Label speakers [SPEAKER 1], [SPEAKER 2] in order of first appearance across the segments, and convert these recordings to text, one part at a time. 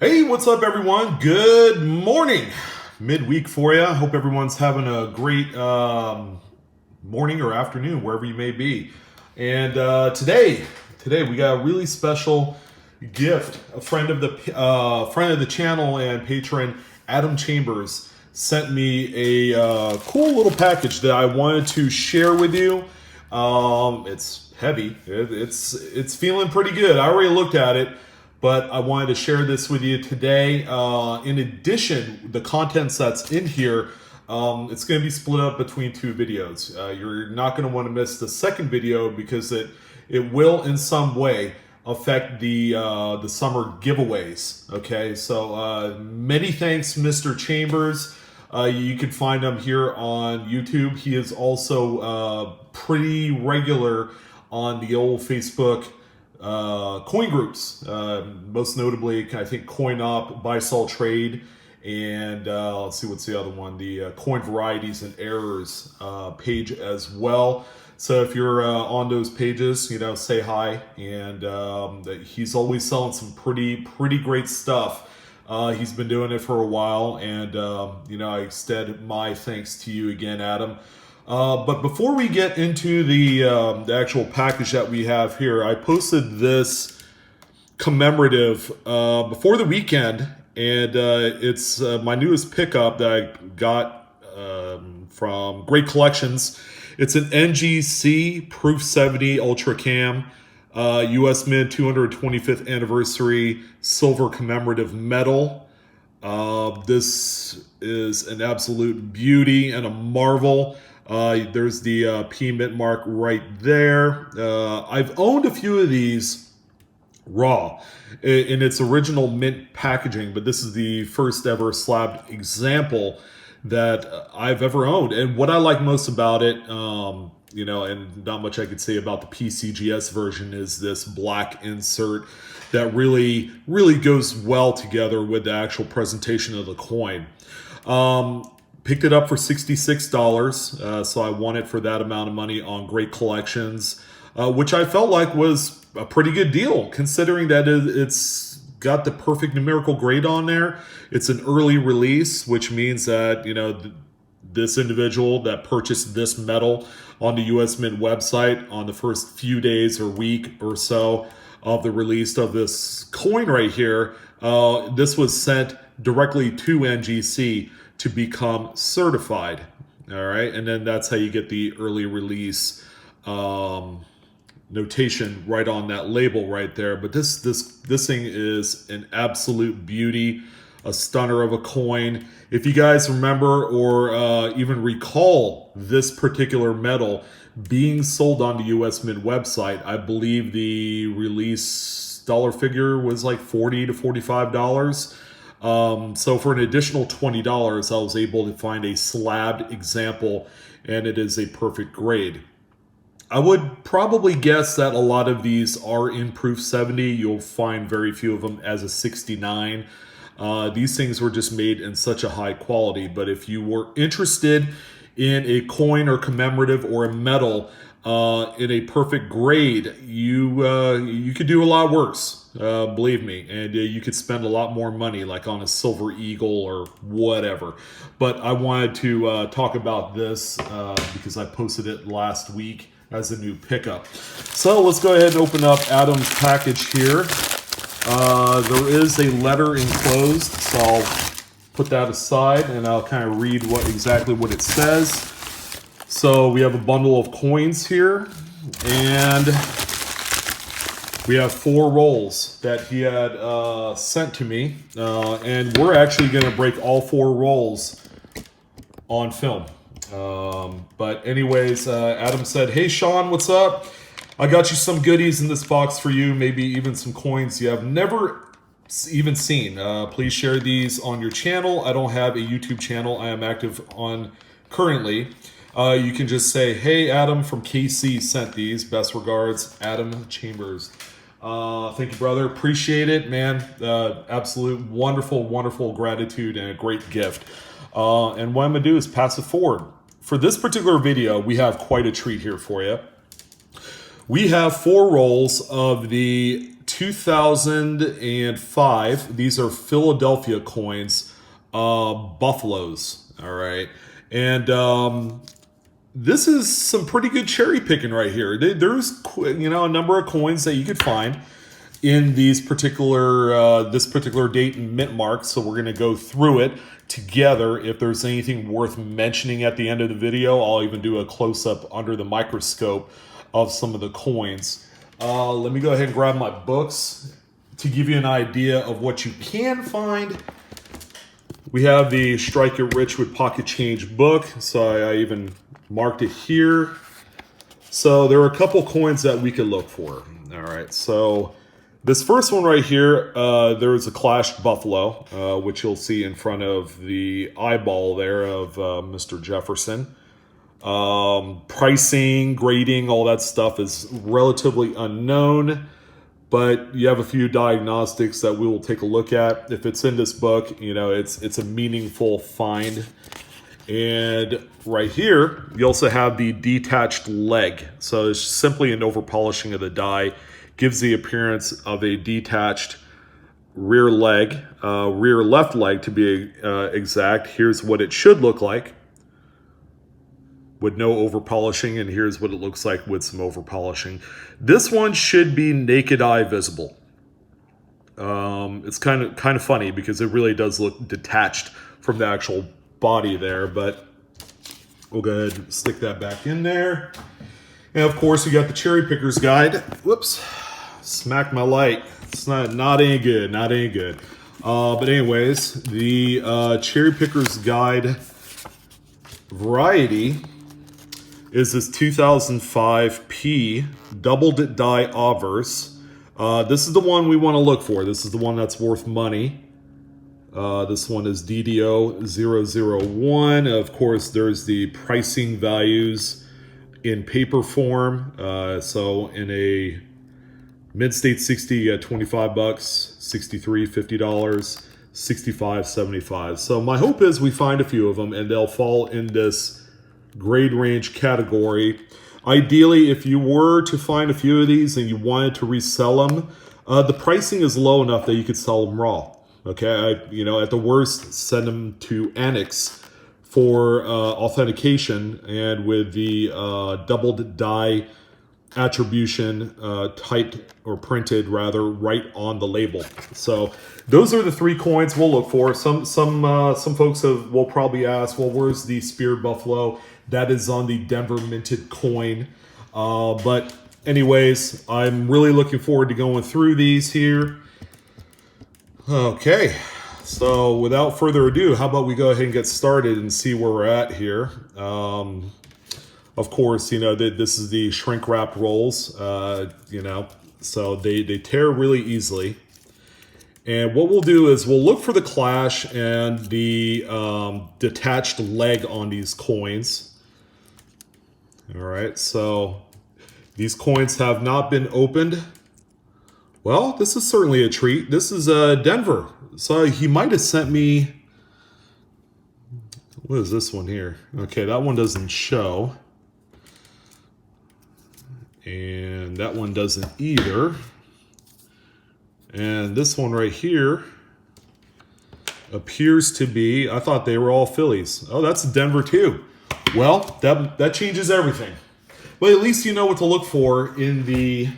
[SPEAKER 1] Hey, what's up, everyone? Good morning. Midweek for you. Hope everyone's having a great morning or afternoon, wherever you may be. And today we got a really special gift. A friend of the channel and patron, Adam Chambers, sent me a cool little package that I wanted to share with you. It's heavy. It's feeling pretty good. I already looked at it. But I wanted to share this with you today. In addition, the contents that's in here, it's going to be split up between two videos. You're not going to want to miss the second video because it will in some way affect the summer giveaways. Okay, so many thanks, Mr. Chambers. You can find him here on YouTube. He is also pretty regular on the old Facebook coin groups, most notably, I think CoinOp, Buy, Sell, Trade, and let's see, what's the other one? The Coin Varieties and Errors page as well. So if you're on those pages, say hi. And he's always selling some pretty great stuff. He's been doing it for a while, and I extend my thanks to you again, Adam. But before we get into the actual package that we have here, I posted this commemorative before the weekend, and it's my newest pickup that I got from Great Collections. It's an NGC Proof 70 Ultra Cam, US Mint 225th Anniversary Silver Commemorative Medal. This is an absolute beauty and a marvel. There's the P mint mark right there. I've owned a few of these raw in its original mint packaging, but this is the first ever slabbed example that I've ever owned. And what I like most about it, and not much I could say about the PCGS version, is this black insert that really goes well together with the actual presentation of the coin. Picked it up for $66, so I won it for that amount of money on Great Collections, which I felt like was a pretty good deal, considering that it's got the perfect numerical grade on there. It's an early release, which means that, this individual that purchased this metal on the US Mint website on the first few days or week or so of the release of this coin right here, this was sent directly to NGC to become certified. All right, and then that's how you get the early release notation right on that label right there. But this thing is an absolute beauty, a stunner of a coin. If you guys remember or even recall this particular metal being sold on the US Mint website, I believe the release dollar figure was like $40 to $45. So for an additional $20, I was able to find a slabbed example, and it is a perfect grade. I would probably guess that a lot of these are in Proof 70. You'll find very few of them as a 69. These things were just made in such a high quality, but if you were interested in a coin or commemorative or a medal in a perfect grade, you could do a lot worse. Believe me, and you could spend a lot more money, like on a Silver Eagle or whatever. But I wanted to talk about this because I posted it last week as a new pickup. So let's go ahead and open up Adam's package here. There is a letter enclosed, so I'll put that aside and I'll kind of read exactly what it says. So we have a bundle of coins here, and we have 4 rolls that he had sent to me, and we're actually going to break all 4 rolls on film. But anyways, Adam said, "Hey Sean, what's up? I got you some goodies in this box for you, maybe even some coins you have never even seen. Please share these on your channel. I don't have a YouTube channel I am active on currently. You can just say, 'Hey, Adam from KC sent these. Best regards, Adam Chambers.'" Thank you, brother. Appreciate it, man. Absolute wonderful gratitude and a great gift. And what I'm going to do is pass it forward. For this particular video, we have quite a treat here for you. We have 4 rolls of the 2005. These are Philadelphia coins, Buffaloes. All right. And this is some pretty good cherry picking right here. There's, you know, a number of coins that you could find in these particular this particular date and mint mark. So we're going to go through it together. If there's anything worth mentioning at the end of the video, I'll even do a close-up under the microscope of some of the coins. Let me go ahead and grab my books to give you an idea of what you can find. We have the Strike It Rich with Pocket Change book, so I even marked it here. So there are a couple coins that we could look for. All right, so this first one right here, there is a clashed buffalo, which you'll see in front of the eyeball there of Mr. Jefferson. Pricing, grading, all that stuff is relatively unknown, but you have a few diagnostics that we will take a look at. If it's in this book, you know, it's a meaningful find. And right here, you also have the detached leg. So it's simply an overpolishing of the die. Gives the appearance of a detached rear leg, rear left leg to be exact. Here's what it should look like with no over polishing, and here's what it looks like with some over polishing. This one should be naked eye visible. It's kind of funny because it really does look detached from the actual body there, but we'll go ahead and stick that back in there. And of course, we got the cherry picker's guide. Whoops, smacked my light. It's not any good, not any good. But anyways, the cherry picker's guide variety is this 2005 P doubled die obverse. This is the one we want to look for. This is the one that's worth money. This one is DDO001. Of course, there's the pricing values in paper form. So in a mid-state 60, you got 25 bucks, 63, $50, 65, 75. So my hope is we find a few of them and they'll fall in this grade range category. Ideally, if you were to find a few of these and you wanted to resell them, the pricing is low enough that you could sell them raw. Okay, you know, at the worst, send them to Annex for authentication, and with the doubled die attribution typed or printed rather right on the label. So those are the three coins we'll look for. Some folks will probably ask, well, where's the speared buffalo? That is on the Denver minted coin. But anyways, I'm really looking forward to going through these here. Okay, so without further ado, how about we go ahead and get started and see where we're at here. Of course, you know, this is the shrink wrap rolls, you know, so they tear really easily. And what we'll do is we'll look for the clash and the detached leg on these coins. All right, so these coins have not been opened. Well, this is certainly a treat. This is Denver. So he might have sent me, what is this one here? Okay, that one doesn't show. And that one doesn't either. And this one right here appears to be, I thought they were all Phillies. Oh, that's Denver too. Well, that changes everything. But at least you know what to look for in the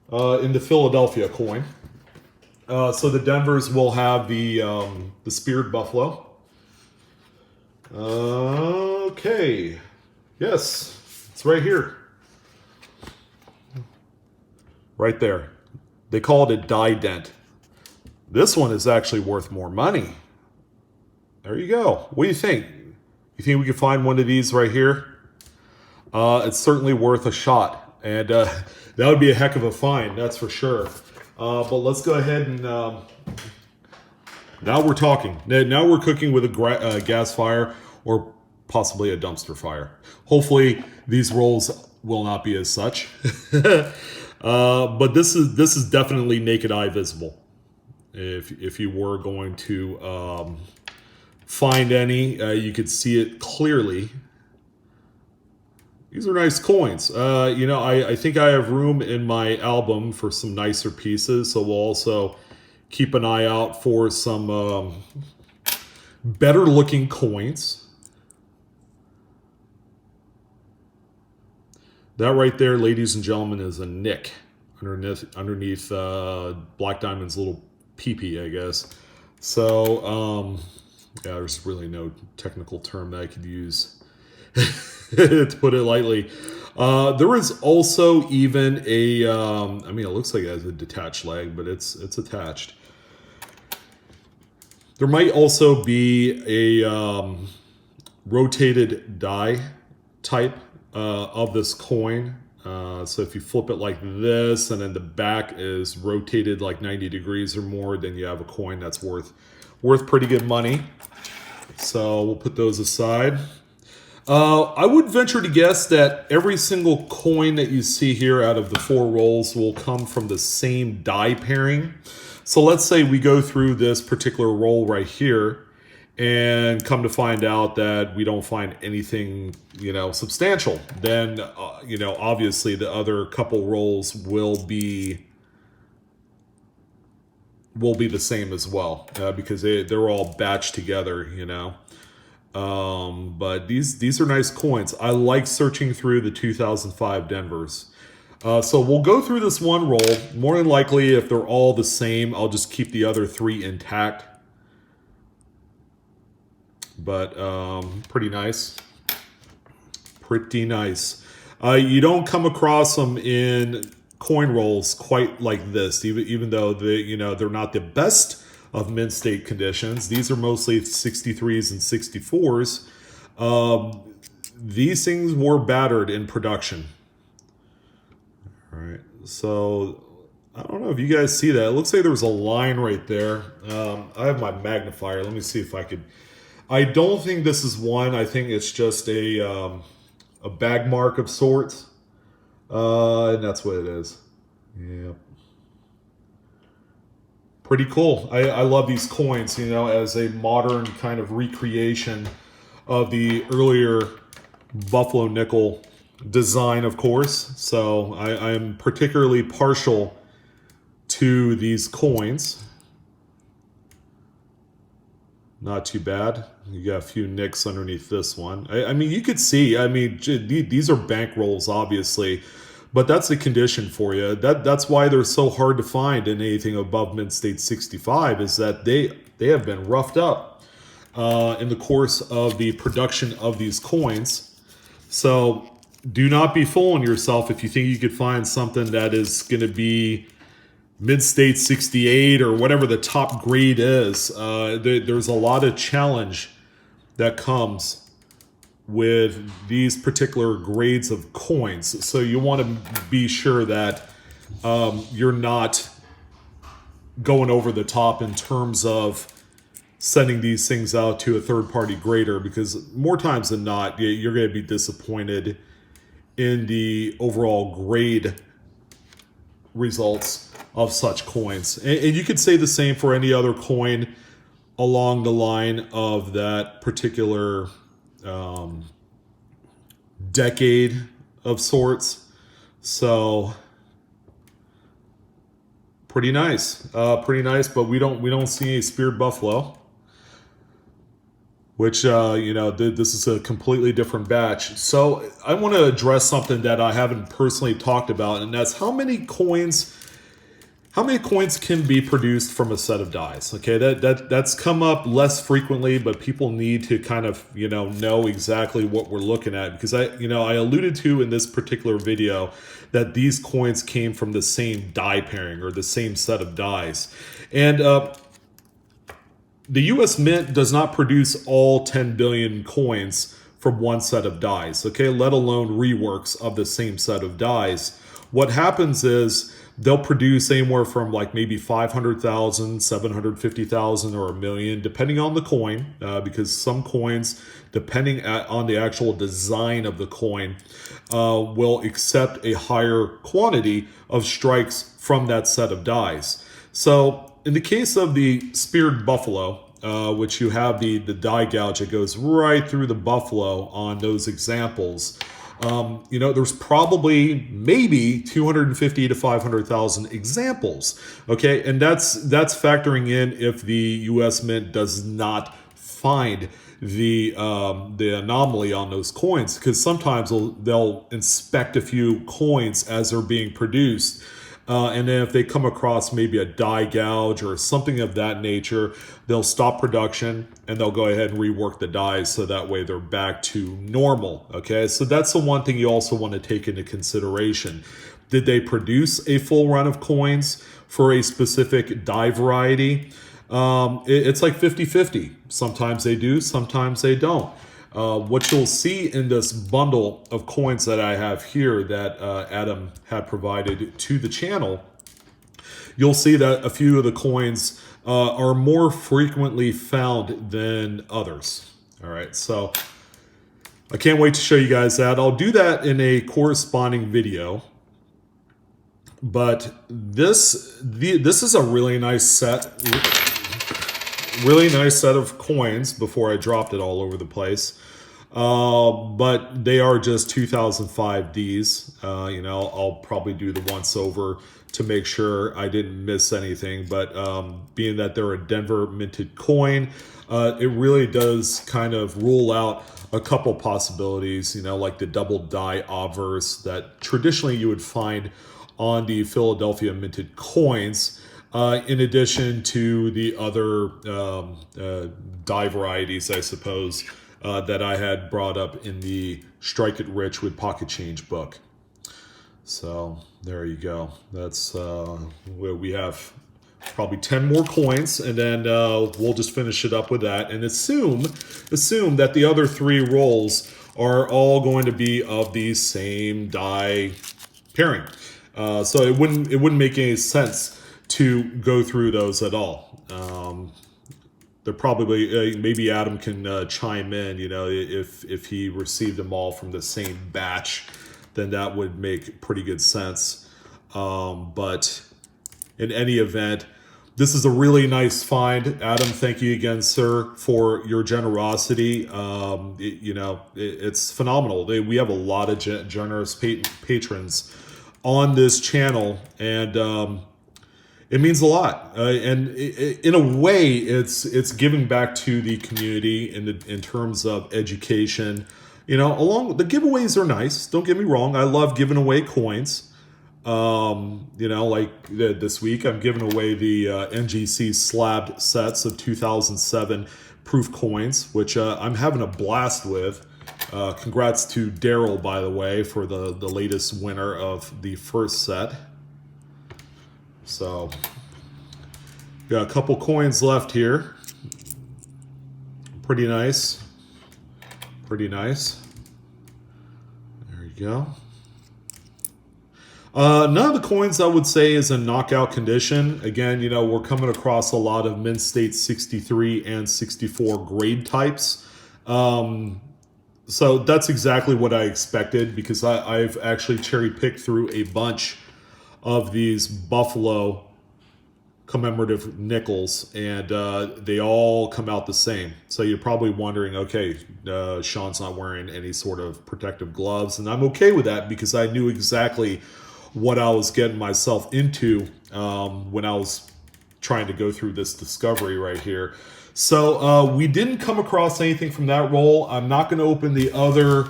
[SPEAKER 1] Philadelphia coin. So the Denvers will have the speared buffalo. Okay. Yes, it's right here. Right there. They call it a die dent. This one is actually worth more money. There you go. What do you think? You think we could find one of these right here? It's certainly worth a shot. And that would be a heck of a find, that's for sure. But let's go ahead and... now we're talking. Now we're cooking with a gas fire or possibly a dumpster fire. Hopefully these rolls will not be as such. But this is definitely naked eye visible. If you were going to find any, you could see it clearly. These are nice coins. You know, I think I have room in my album for some nicer pieces, so we'll also keep an eye out for some better looking coins. That right there, ladies and gentlemen, is a nick underneath Black Diamond's little peepee, I guess. So, yeah, there's really no technical term that I could use to put it lightly. There is also even a, I mean, it looks like it has a detached leg, but it's attached. There might also be a rotated die type of this coin. So if you flip it like this and then the back is rotated like 90 degrees or more, then you have a coin that's worth pretty good money. So we'll put those aside. I would venture to guess that every single coin that you see here out of the 4 rolls will come from the same die pairing. So let's say we go through this particular roll right here and come to find out that we don't find anything, you know, substantial. Then, you know, obviously the other couple rolls will be the same as well because they're all batched together, you know. But these are nice coins. I like searching through the 2005 Denvers. So we'll go through this one roll. More than likely, if they're all the same, I'll just keep the other 3 intact. But pretty nice. Pretty nice. You don't come across them in coin rolls quite like this, even though they're not the best of mint state conditions. These are mostly 63s and 64s. These things were battered in production. All right, so I don't know if you guys see that. It looks like there was a line right there. I have my magnifier. Let me see if I could. I don't think this is one. I think it's just a bag mark of sorts. And that's what it is. Yep. Pretty cool. I love these coins, you know, as a modern kind of recreation of the earlier Buffalo nickel design, of course. So I'm particularly partial to these coins. Not too bad. You got a few nicks underneath this one. I mean, you could see, I mean, these are bank rolls, obviously, but that's the condition for you. That's why they're so hard to find in anything above mint state 65, is that they have been roughed up in the course of the production of these coins. So do not be fooling yourself if you think you could find something that is going to be mid-state 68 or whatever the top grade is. There's a lot of challenge that comes with these particular grades of coins. So you want to be sure that you're not going over the top in terms of sending these things out to a third-party grader, because more times than not, you're going to be disappointed in the overall grade results of such coins. And you could say the same for any other coin along the line of that particular decade of sorts. So pretty nice, but we don't see a speared buffalo, which this is a completely different batch. So I want to address something that I haven't personally talked about, and that's how many coins can be produced from a set of dies. Okay, that's come up less frequently, but people need to kind of know exactly what we're looking at, because I alluded to in this particular video that these coins came from the same die pairing or the same set of dies, and the U.S. Mint does not produce all 10 billion coins from one set of dies. Okay, let alone reworks of the same set of dies. What happens is they'll produce anywhere from like maybe 500,000, 750,000, or 1 million, depending on the coin, because some coins, depending on the actual design of the coin, will accept a higher quantity of strikes from that set of dies. So in the case of the speared buffalo, which you have the die gouge that goes right through the buffalo on those examples, There's probably maybe 250 to 500,000 examples. Okay, and that's factoring in if the U.S. Mint does not find the anomaly on those coins, because sometimes they'll inspect a few coins as they're being produced. And then if they come across maybe a die gouge or something of that nature, they'll stop production and they'll go ahead and rework the dies so that way they're back to normal. Okay, so that's the one thing you also want to take into consideration. Did they produce a full run of coins for a specific die variety? It's like 50-50. Sometimes they do, sometimes they don't. What you'll see in this bundle of coins that I have here that Adam had provided to the channel, you'll see that a few of the coins are more frequently found than others. All right, so I can't wait to show you guys that. I'll do that in a corresponding video. But this is a really nice set. Really nice set of coins before I dropped it all over the place. But they are just 2005 Ds. I'll probably do the once over to make sure I didn't miss anything. But being that they're a Denver minted coin, it really does kind of rule out a couple possibilities, like the double die obverse that traditionally you would find on the Philadelphia minted coins. In addition to the other die varieties, I suppose, that I had brought up in the Strike It Rich with Pocket Change book. So there you go. That's we have probably 10 more coins, and then we'll just finish it up with that and assume that the other 3 rolls are all going to be of the same die pairing. So it wouldn't make any sense to go through those at all. They're probably maybe Adam can chime in. If he received them all from the same batch, then that would make pretty good sense. But in any event, this is a really nice find. Adam, thank you again, sir, for your generosity. It's phenomenal. We have a lot of generous patrons on this channel, and it means a lot, and in a way, it's giving back to the community in terms of education. Along the giveaways are nice. Don't get me wrong. I love giving away coins. Like this week, I'm giving away the NGC slabbed sets of 2007 proof coins, which I'm having a blast with. Congrats to Daryl, by the way, for the latest winner of the first set. So, got a couple coins left here. Pretty nice. Pretty nice. There you go. None of the coins I would say is in knockout condition. Again, we're coming across a lot of Mint State 63 and 64 grade types. So that's exactly what I expected, because I've actually cherry-picked through a bunch of these Buffalo commemorative nickels, and they all come out the same. So you're probably wondering, okay, Sean's not wearing any sort of protective gloves, and I'm okay with that because I knew exactly what I was getting myself into when I was trying to go through this discovery right here. So we didn't come across anything from that roll. I'm not going to open the other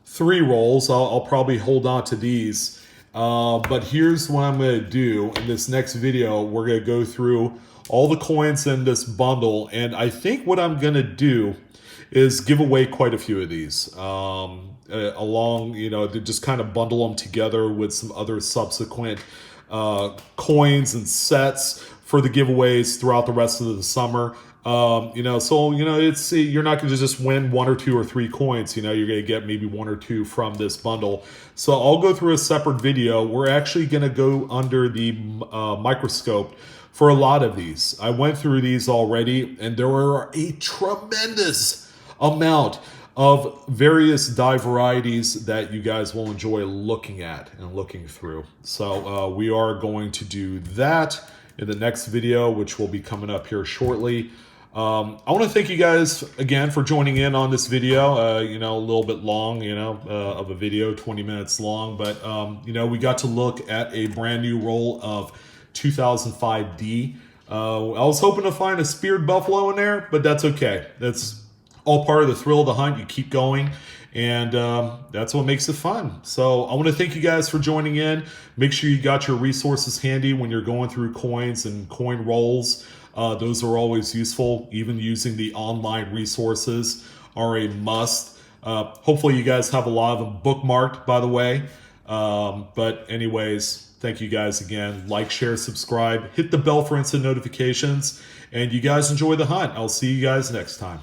[SPEAKER 1] 3 rolls. I'll probably hold on to these. But here's what I'm going to do in this next video. We're going to go through all the coins in this bundle, and I think what I'm going to do is give away quite a few of these to just kind of bundle them together with some other subsequent coins and sets for the giveaways throughout the rest of the summer. It's, you're not going to just win 1 or 2 or 3 coins. You're going to get maybe 1 or 2 from this bundle. So I'll go through a separate video. We're actually going to go under the microscope for a lot of these. I went through these already, and there are a tremendous amount of various die varieties that you guys will enjoy looking at and looking through. So we are going to do that in the next video, which will be coming up here shortly. I want to thank you guys again for joining in on this video. A little bit long, of a video, 20 minutes long, but we got to look at a brand new roll of 2005D. I was hoping to find a speared buffalo in there, but that's okay. That's all part of the thrill of the hunt. You keep going, and that's what makes it fun. So I want to thank you guys for joining in. Make sure you got your resources handy when you're going through coins and coin rolls. Those are always useful. Even using the online resources are a must. Hopefully you guys have a lot of them bookmarked, by the way. But anyways, thank you guys again. Like, share, subscribe, hit the bell for instant notifications, and you guys enjoy the hunt. I'll see you guys next time.